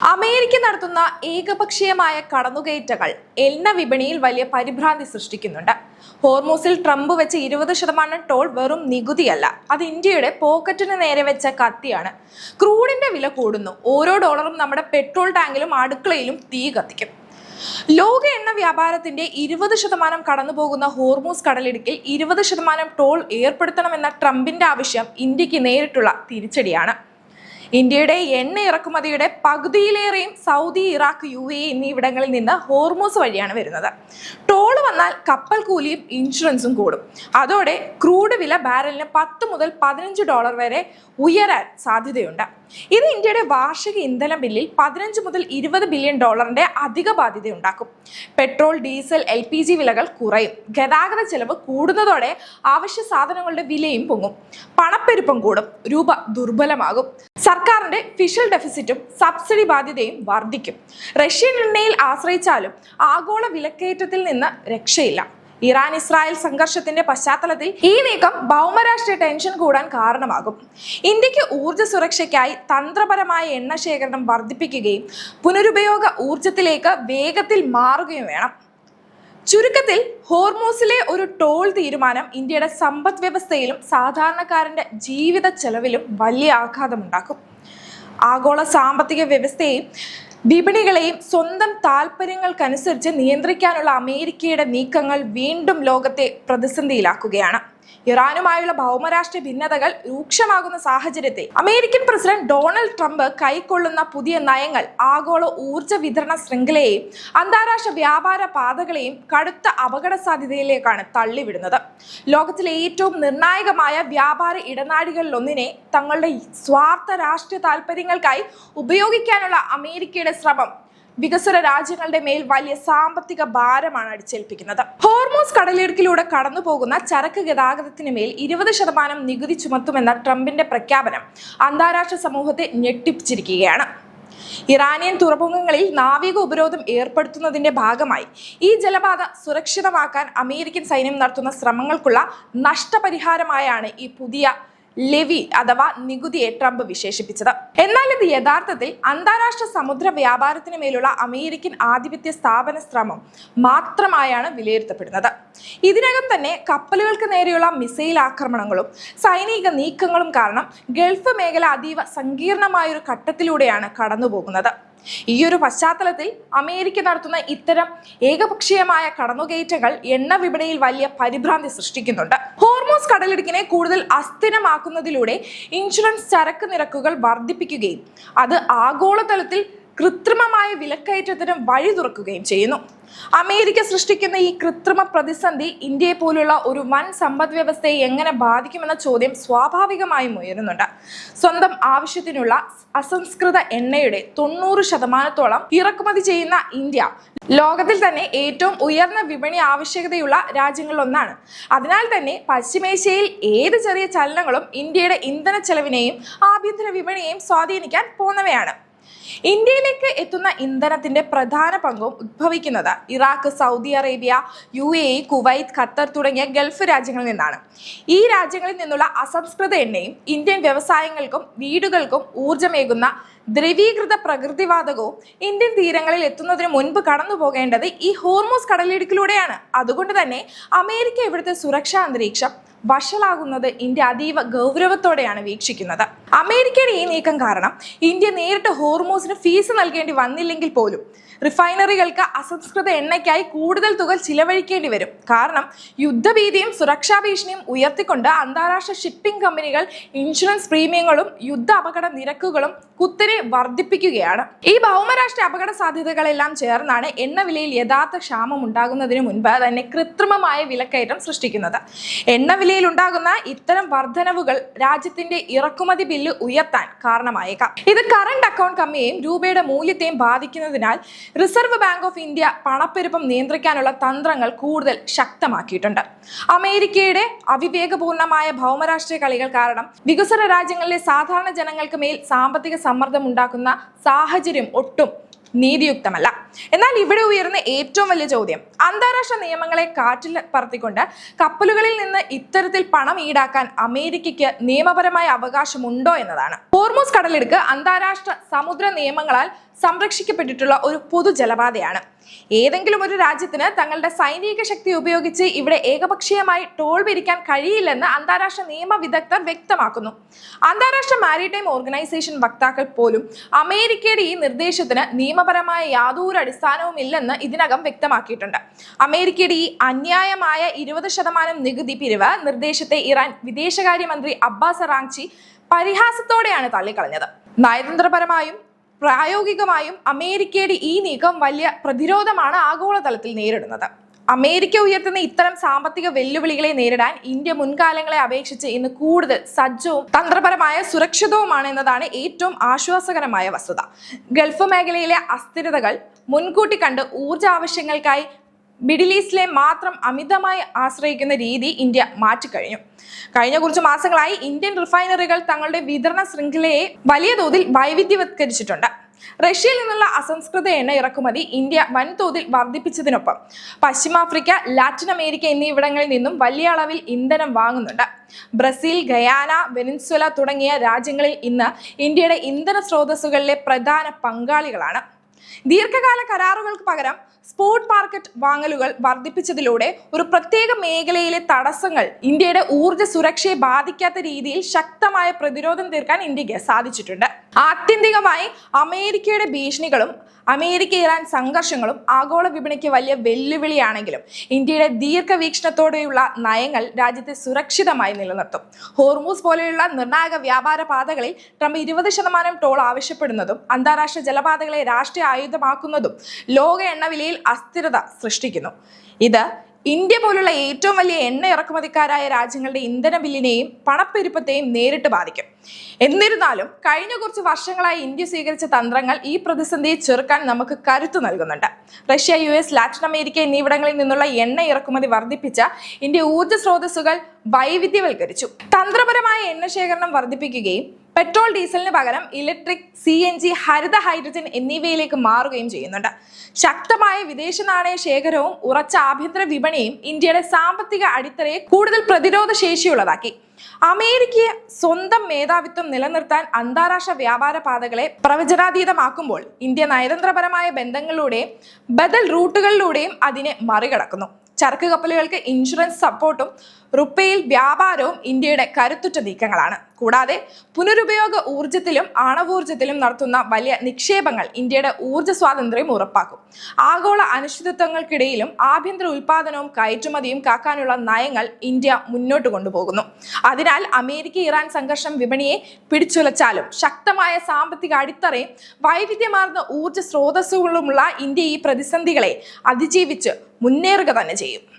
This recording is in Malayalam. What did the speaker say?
അമേരിക്ക നടത്തുന്ന ഏകപക്ഷീയമായ കടന്നുകയറ്റങ്ങൾ എണ്ണ വിപണിയിൽ വലിയ പരിഭ്രാന്തി സൃഷ്ടിക്കുന്നുണ്ട്. ഹോർമൂസിൽ ട്രംപ് വെച്ച 20% ടോൾ വെറും നികുതിയല്ല, അത് ഇന്ത്യയുടെ പോക്കറ്റിന് നേരെ വെച്ച കത്തിയാണ്. ക്രൂഡിന്റെ വില കൂടുന്നു. ഓരോ ഡോളറും നമ്മുടെ പെട്രോൾ ടാങ്കിലും അടുക്കളയിലും തീ കത്തിക്കും. ലോക എണ്ണ വ്യാപാരത്തിന്റെ 20% കടന്നുപോകുന്ന ഹോർമൂസ് കടലിടുക്കിൽ 20% ടോൾ ഏർപ്പെടുത്തണമെന്ന ട്രംപിന്റെ ആവശ്യം ഇന്ത്യക്ക് നേരിട്ടുള്ള തിരിച്ചടിയാണ്. ഇന്ത്യയുടെ എണ്ണ ഇറക്കുമതിയുടെ പകുതിയിലേറെയും സൗദി, ഇറാഖ്, UAE എന്നിവിടങ്ങളിൽ നിന്ന് ഹോർമൂസ് വഴിയാണ് വരുന്നത്. ടോള് വന്നാൽ കപ്പൽ കൂലിയും ഇൻഷുറൻസും കൂടും. അതോടെ ക്രൂഡ് വില ബാരലിന് $10 മുതൽ $15 വരെ ഉയരാൻ സാധ്യതയുണ്ട്. ഇത് ഇന്ത്യയുടെ വാർഷിക ഇന്ധന ബില്ലിൽ $15 മുതൽ $20 ബില്യൺ അധിക ബാധ്യതയുണ്ടാക്കും. പെട്രോൾ, ഡീസൽ, LPG വിലകൾ കുറയും. ഗതാഗത ചെലവ് കൂടുന്നതോടെ അവശ്യ സാധനങ്ങളുടെ വിലയും പൊങ്ങും. പണപ്പെരുപ്പം കൂടും. രൂപ ദുർബലമാകും. സർക്കാരിന്റെ ഫിഷൽ ഡെഫിസിറ്റും സബ്സിഡി ബാധ്യതയും വർദ്ധിക്കും. റഷ്യൻ എണ്ണയിൽ ആശ്രയിച്ചാലും ആഗോള വിലക്കയറ്റത്തിൽ നിന്ന് രക്ഷയില്ല. ഇറാൻ-ഇസ്രായേൽ സംഘർഷത്തിന്റെ പശ്ചാത്തലത്തിൽ ഈ നീക്കം ഭൗമരാഷ്ട്രീയ ടെൻഷൻ കൂടാൻ കാരണമാകും. ഇന്ത്യക്ക് ഊർജ്ജ സുരക്ഷയ്ക്കായി തന്ത്രപരമായ എണ്ണ ശേഖരണം വർദ്ധിപ്പിക്കുകയും പുനരുപയോഗ ഊർജ്ജത്തിലേക്ക് വേഗത്തിൽ മാറുകയും വേണം. ചുരുക്കത്തിൽ, ഹോർമൂസിലെ ഒരു ടോൾ തീരുമാനം ഇന്ത്യയുടെ സമ്പദ് വ്യവസ്ഥയിലും സാധാരണക്കാരന്റെ ജീവിത ചെലവിലും വലിയ ആഘാതമുണ്ടാക്കും. ആഗോള സാമ്പത്തിക വ്യവസ്ഥയെയും വിപണികളെയും സ്വന്തം താൽപര്യങ്ങൾക്കനുസരിച്ച് നിയന്ത്രിക്കാനുള്ള അമേരിക്കയുടെ നീക്കങ്ങൾ വീണ്ടും ലോകത്തെ പ്രതിസന്ധിയിലാക്കുകയാണ്. ഇറാനുമായുള്ള ഭൗമരാഷ്ട്രീയ ഭിന്നതകൾ രൂക്ഷമാകുന്ന സാഹചര്യത്തിൽ അമേരിക്കൻ പ്രസിഡന്റ് ഡൊണാൾഡ് ട്രംപ് കൈക്കൊള്ളുന്ന പുതിയ നയങ്ങൾ ആഗോള ഊർജ്ജ വിതരണ ശൃംഖലയെയും അന്താരാഷ്ട്ര വ്യാപാര പാതകളെയും കടുത്ത അപകട സാധ്യതയിലേക്കാണ് തള്ളിവിടുന്നത്. ലോകത്തിലെ ഏറ്റവും നിർണായകമായ വ്യാപാര ഇടനാഴികളിലൊന്നിനെ തങ്ങളുടെ സ്വാർത്ഥ രാഷ്ട്രീയ താൽപര്യങ്ങൾക്കായി ഉപയോഗിക്കാനുള്ള അമേരിക്കയുടെ ശ്രമം വികസ്വര രാജ്യങ്ങളുടെ മേൽ വലിയ സാമ്പത്തിക ഭാരമാണ് അടിച്ചേൽപ്പിക്കുന്നത്. ഹോർമൂസ് കടലിടുക്കിലൂടെ കടന്നു പോകുന്ന ചരക്ക് ഗതാഗതത്തിന് മേൽ 20% നികുതി ചുമത്തുമെന്ന ട്രംപിന്റെ പ്രഖ്യാപനം അന്താരാഷ്ട്ര സമൂഹത്തെ ഞെട്ടിപ്പിച്ചിരിക്കുകയാണ്. ഇറാനിയൻ തുറമുഖങ്ങളിൽ നാവിക ഉപരോധം ഏർപ്പെടുത്തുന്നതിന്റെ ഭാഗമായി ഈ ജലപാത സുരക്ഷിതമാക്കാൻ അമേരിക്കൻ സൈന്യം നടത്തുന്ന ശ്രമങ്ങൾക്കുള്ള നഷ്ടപരിഹാരമായാണ് ഈ പുതിയ ലെവി അഥവാ നികുതിയെ ട്രംപ് വിശേഷിപ്പിച്ചത്. എന്നാൽ ഇത് യഥാർത്ഥത്തിൽ അന്താരാഷ്ട്ര സമുദ്ര വ്യാപാരത്തിന് മേലുള്ള അമേരിക്കൻ ആധിപത്യ സ്ഥാപന ശ്രമം മാത്രമായാണ് വിലയിരുത്തപ്പെടുന്നത്. ഇതിനകം തന്നെ കപ്പലുകൾക്ക് നേരെയുള്ള മിസൈൽ ആക്രമണങ്ങളും സൈനിക നീക്കങ്ങളും കാരണം ഗൾഫ് മേഖല അതീവ സങ്കീർണമായൊരു ഘട്ടത്തിലൂടെയാണ് കടന്നുപോകുന്നത്. ഈയൊരു പശ്ചാത്തലത്തിൽ അമേരിക്ക നടത്തുന്ന ഇത്തരം ഏകപക്ഷീയമായ കടന്നുകയറ്റങ്ങൾ എണ്ണ വിപണിയിൽ വലിയ പരിഭ്രാന്തി സൃഷ്ടിക്കുന്നുണ്ട്. ഹോർമൂസ് കടലിടുക്കിനെ കൂടുതൽ അസ്ഥിരമാക്കുന്നതിലൂടെ ഇൻഷുറൻസ് ചരക്ക് നിരക്കുകൾ വർദ്ധിപ്പിക്കുകയും അത് ആഗോളതലത്തിൽ കൃത്രിമമായ വിലക്കയറ്റത്തിന് വഴി തുറക്കുകയും ചെയ്യുന്നു. അമേരിക്ക സൃഷ്ടിക്കുന്ന ഈ കൃത്രിമ പ്രതിസന്ധി ഇന്ത്യയെ പോലുള്ള ഒരു വൻ സമ്പദ് വ്യവസ്ഥയെ എങ്ങനെ ബാധിക്കുമെന്ന ചോദ്യം സ്വാഭാവികമായും ഉയരുന്നുണ്ട്. സ്വന്തം ആവശ്യത്തിനുള്ള അസംസ്കൃത എണ്ണയുടെ 90% ഇറക്കുമതി ചെയ്യുന്ന ഇന്ത്യ ലോകത്തിൽ തന്നെ ഏറ്റവും ഉയർന്ന വിപണി ആവശ്യകതയുള്ള രാജ്യങ്ങളിലൊന്നാണ്. അതിനാൽ തന്നെ പശ്ചിമേഷ്യയിൽ ഏത് ചെറിയ ചലനങ്ങളും ഇന്ത്യയുടെ ഇന്ധന ചെലവിനെയും ആഭ്യന്തര വിപണിയെയും സ്വാധീനിക്കാൻ പോകുന്നവയാണ്. ഇന്ത്യയിലേക്ക് എത്തുന്ന ഇന്ധനത്തിന്റെ പ്രധാന പങ്കും ഉദ്ഭവിക്കുന്നത് Iraq, Saudi Arabia, UAE, Kuwait, Qatar തുടങ്ങിയ ഗൾഫ് രാജ്യങ്ങളിൽ നിന്നാണ്. ഈ രാജ്യങ്ങളിൽ നിന്നുള്ള അസംസ്കൃത എണ്ണയും ഇന്ത്യൻ വ്യവസായങ്ങൾക്കും വീടുകൾക്കും ഊർജ്ജമേകുന്ന ദ്രവീകൃത പ്രകൃതിവാതകവും ഇന്ത്യൻ തീരങ്ങളിൽ എത്തുന്നതിന് മുൻപ് കടന്നു പോകേണ്ടത് ഈ ഹോർമൂസ് കടലിടുക്കിലൂടെയാണ്. അതുകൊണ്ട് തന്നെ അമേരിക്ക ഇവിടുത്തെ സുരക്ഷാ അന്തരീക്ഷം വഷളാകുന്നത് ഇന്ത്യ അതീവ ഗൗരവത്തോടെയാണ് വീക്ഷിക്കുന്നത്. അമേരിക്കയുടെ ഈ നീക്കം കാരണം ഇന്ത്യ നേരിട്ട് ഹോർമൂസിന് ഫീസ് നൽകേണ്ടി വന്നില്ലെങ്കിൽ പോലും റിഫൈനറികൾക്ക് അസംസ്കൃത എണ്ണയ്ക്കായി കൂടുതൽ തുക ചിലവഴിക്കേണ്ടി വരും. കാരണം യുദ്ധഭീതിയും സുരക്ഷാ ഭീഷണിയും ഉയർത്തിക്കൊണ്ട് അന്താരാഷ്ട്ര ഷിപ്പിംഗ് കമ്പനികൾ ഇൻഷുറൻസ് പ്രീമിയങ്ങളും യുദ്ധ അപകട നിരക്കുകളും കുത്തനെ വർദ്ധിപ്പിക്കുകയാണ്. ഈ ഭൗമരാഷ്ട്രീയ അപകട സാധ്യതകളെല്ലാം ചേർന്നാണ് എണ്ണ വിലയിൽ യഥാർത്ഥ ക്ഷാമം ഉണ്ടാകുന്നതിന് മുൻപ് തന്നെ കൃത്രിമമായ വിലക്കയറ്റം സൃഷ്ടിക്കുന്നത്. എണ്ണ വിലയിൽ ഉണ്ടാകുന്ന ഇത്തരം വർധനവുകൾ രാജ്യത്തിന്റെ ഇറക്കുമതി ബില്ല് ഉയർത്താൻ കാരണമായേക്കാം. ഇത് കറന്റ് അക്കൗണ്ട് കമ്മിയെയും രൂപയുടെ മൂല്യത്തെയും ബാധിക്കുന്നതിനാൽ റിസർവ് ബാങ്ക് ഓഫ് ഇന്ത്യ പണപ്പെരുപ്പം നിയന്ത്രിക്കാനുള്ള തന്ത്രങ്ങൾ കൂടുതൽ ശക്തമാക്കിയിട്ടുണ്ട്. അമേരിക്കയുടെ അവിവേകപൂർണമായ ഭൗമരാഷ്ട്രീയ കളികൾ കാരണം വികസ്വര രാജ്യങ്ങളിലെ സാധാരണ ജനങ്ങൾക്ക് മേൽ സാമ്പത്തിക സമ്മർദ്ദം ഉണ്ടാക്കുന്ന സാഹചര്യം ഒട്ടും നീതിയുക്തമല്ല. എന്നാൽ ഇവിടെ ഉയർന്ന ഏറ്റവും വലിയ ചോദ്യം അന്താരാഷ്ട്ര നിയമങ്ങളെ കാറ്റിൽ പറത്തിക്കൊണ്ട് കപ്പലുകളിൽ നിന്ന് ഇത്തരത്തിൽ പണം ഈടാക്കാൻ അമേരിക്കയ്ക്ക് നിയമപരമായ അവകാശമുണ്ടോ എന്നതാണ്. ഹോർമൂസ് കടലിടുക്ക് അന്താരാഷ്ട്ര സമുദ്ര നിയമങ്ങളാൽ സംരക്ഷിക്കപ്പെട്ടിട്ടുള്ള ഒരു പൊതു ജലപാതയാണ്. ഏതെങ്കിലും ഒരു രാജ്യത്തിന് തങ്ങളുടെ സൈനിക ശക്തി ഉപയോഗിച്ച് ഇവിടെ ഏകപക്ഷീയമായി ടോൾ പിരിക്കാൻ കഴിയില്ലെന്ന് അന്താരാഷ്ട്ര നിയമ വിദഗ്ധർ വ്യക്തമാക്കുന്നു. അന്താരാഷ്ട്ര മാരിടൈം ഓർഗനൈസേഷൻ വക്താക്കൾ പോലും അമേരിക്കയുടെ ഈ നിർദ്ദേശത്തിന് നിയമപരമായ യാതൊരു അടിസ്ഥാനവും ഇല്ലെന്ന് ഇതിനകം വ്യക്തമാക്കിയിട്ടുണ്ട്. അമേരിക്കയുടെ ഈ അന്യായമായ 20% നികുതി പിരിവ് നിർദ്ദേശത്തെ ഇറാൻ വിദേശകാര്യമന്ത്രി അബ്ബാസ് അറാഗ്ചി പരിഹാസത്തോടെയാണ് തള്ളിക്കളഞ്ഞത്. നയതന്ത്രപരമായും പ്രായോഗികമായും അമേരിക്കയുടെ ഈ നീക്കം വലിയ പ്രതിരോധമാണ് ആഗോളതലത്തിൽ നേരിടുന്നത്. അമേരിക്ക ഉയർത്തുന്ന ഇത്തരം സാമ്പത്തിക വെല്ലുവിളികളെ നേരിടാൻ ഇന്ത്യ മുൻകാലങ്ങളെ അപേക്ഷിച്ച് ഇന്ന് കൂടുതൽ സജ്ജവും തന്ത്രപരമായ സുരക്ഷിതവുമാണ് എന്നതാണ് ഏറ്റവും ആശ്വാസകരമായ വസ്തുത. ഗൾഫ് മേഖലയിലെ അസ്ഥിരതകൾ മുൻകൂട്ടി കണ്ട് ഊർജ ആവശ്യങ്ങൾക്കായി മിഡിൽ ഈസ്റ്റിലെ മാത്രം അമിതമായി ആശ്രയിക്കുന്ന രീതി ഇന്ത്യ മാറ്റിക്കഴിഞ്ഞു. കഴിഞ്ഞ കുറച്ച് മാസങ്ങളായി ഇന്ത്യൻ റിഫൈനറികൾ തങ്ങളുടെ വിതരണ ശൃംഖലയെ വലിയ തോതിൽ വൈവിധ്യവത്കരിച്ചിട്ടുണ്ട്. റഷ്യയിൽ നിന്നുള്ള അസംസ്കൃത എണ്ണ ഇറക്കുമതി ഇന്ത്യ വൻതോതിൽ വർദ്ധിപ്പിച്ചതിനൊപ്പം പശ്ചിമാഫ്രിക്ക, ലാറ്റിൻ അമേരിക്ക എന്നിവിടങ്ങളിൽ നിന്നും വലിയ അളവിൽ ഇന്ധനം വാങ്ങുന്നുണ്ട്. ബ്രസീൽ, ഗയാന, വെനിൻസ്വല തുടങ്ങിയ രാജ്യങ്ങളിൽ ഇന്ന് ഇന്ത്യയുടെ ഇന്ധന സ്രോതസ്സുകളിലെ പ്രധാന പങ്കാളികളാണ്. ദീർഘകാല കരാറുകൾക്ക് പകരം സ്പോട്ട് മാർക്കറ്റ് വാങ്ങലുകൾ വർദ്ധിപ്പിച്ചതിലൂടെ ഒരു പ്രത്യേക മേഖലയിലെ തടസ്സങ്ങൾ ഇന്ത്യയുടെ ഊർജ്ജ സുരക്ഷയെ ബാധിക്കാത്ത രീതിയിൽ ശക്തമായ പ്രതിരോധം തീർക്കാൻ ഇന്ത്യക്ക് സാധിച്ചിട്ടുണ്ട്. ആത്യന്തികമായി അമേരിക്കയുടെ ഭീഷണികളും അമേരിക്ക-ഇറാൻ സംഘർഷങ്ങളും ആഗോള വിപണിക്ക് വലിയ വെല്ലുവിളിയാണെങ്കിലും ഇന്ത്യയുടെ ദീർഘവീക്ഷണത്തോടെയുള്ള നയങ്ങൾ രാജ്യത്തെ സുരക്ഷിതമായി നിലനിർത്തും. ഹോർമൂസ് പോലെയുള്ള നിർണായക വ്യാപാര പാതകളിൽ ട്രംപ് 20% ടോൾ ആവശ്യപ്പെടുന്നതും അന്താരാഷ്ട്ര ജലപാതകളെ രാഷ്ട്രീയ ആയുധമാക്കുന്നതും ലോക എണ്ണവിലയിൽ അസ്ഥിരത സൃഷ്ടിക്കുന്നു. ഇത് ഇന്ത്യ പോലുള്ള ഏറ്റവും വലിയ എണ്ണ ഇറക്കുമതിക്കാരായ രാജ്യങ്ങളുടെ ഇന്ധന ബില്ലിനെയും പണപ്പെരുപ്പത്തെയും നേരിട്ട് ബാധിക്കും. എന്നിരുന്നാലും കഴിഞ്ഞ കുറച്ച് വർഷങ്ങളായി ഇന്ത്യ സ്വീകരിച്ച തന്ത്രങ്ങൾ ഈ പ്രതിസന്ധിയെ ചെറുക്കാൻ നമുക്ക് കരുത്തു നൽകുന്നുണ്ട്. റഷ്യ, US, ലാറ്റിൻ അമേരിക്ക എന്നിവിടങ്ങളിൽ നിന്നുള്ള എണ്ണ ഇറക്കുമതി വർദ്ധിപ്പിച്ച ഇന്ത്യ ഊർജ്ജ സ്രോതസ്സുകൾ വൈവിധ്യവൽക്കരിച്ചു. തന്ത്രപരമായ എണ്ണ ശേഖരണം വർദ്ധിപ്പിക്കുകയും പെട്രോൾ, ഡീസലിന് പകരം ഇലക്ട്രിക്, CNG, ഹരിത ഹൈഡ്രജൻ എന്നിവയിലേക്ക് മാറുകയും ചെയ്യുന്നുണ്ട്. ശക്തമായ വിദേശ നാണയ ശേഖരവും ഉറച്ച ആഭ്യന്തര വിപണിയും ഇന്ത്യയുടെ സാമ്പത്തിക അടിത്തറയെ കൂടുതൽ പ്രതിരോധ ശേഷിയുള്ളതാക്കി. അമേരിക്കയെ സ്വന്തം മേധാവിത്വം നിലനിർത്താൻ അന്താരാഷ്ട്ര വ്യാപാര പാതകളെ പ്രവചനാതീതമാക്കുമ്പോൾ ഇന്ത്യ നയതന്ത്രപരമായ ബന്ധങ്ങളിലൂടെയും ബദൽ റൂട്ടുകളിലൂടെയും അതിനെ മറികടക്കുന്നു. ചരക്ക് കപ്പലുകൾക്ക് ഇൻഷുറൻസ് സപ്പോർട്ടും റുപ്പയിൽ വ്യാപാരവും ഇന്ത്യയുടെ കരുത്തുറ്റ നീക്കങ്ങളാണ്. കൂടാതെ പുനരുപയോഗ ഊർജ്ജത്തിലും ആണവോർജ്ജത്തിലും നടത്തുന്ന വലിയ നിക്ഷേപങ്ങൾ ഇന്ത്യയുടെ ഊർജ്ജ സ്വാതന്ത്ര്യം ഉറപ്പാക്കും. ആഗോള അനിശ്ചിതത്വങ്ങൾക്കിടയിലും ആഭ്യന്തര ഉൽപാദനവും കയറ്റുമതിയും കാക്കാനുള്ള നയങ്ങൾ ഇന്ത്യ മുന്നോട്ട് കൊണ്ടുപോകുന്നു. അതിനാൽ അമേരിക്ക-ഇറാൻ സംഘർഷം വിപണിയെ പിടിച്ചുലച്ചാലും ശക്തമായ സാമ്പത്തിക അടിത്തറയും വൈവിധ്യമാർന്ന ഊർജ്ജ സ്രോതസ്സുകളുമുള്ള ഇന്ത്യ ഈ പ്രതിസന്ധികളെ അതിജീവിച്ച് മുന്നേറുക തന്നെ ചെയ്യും.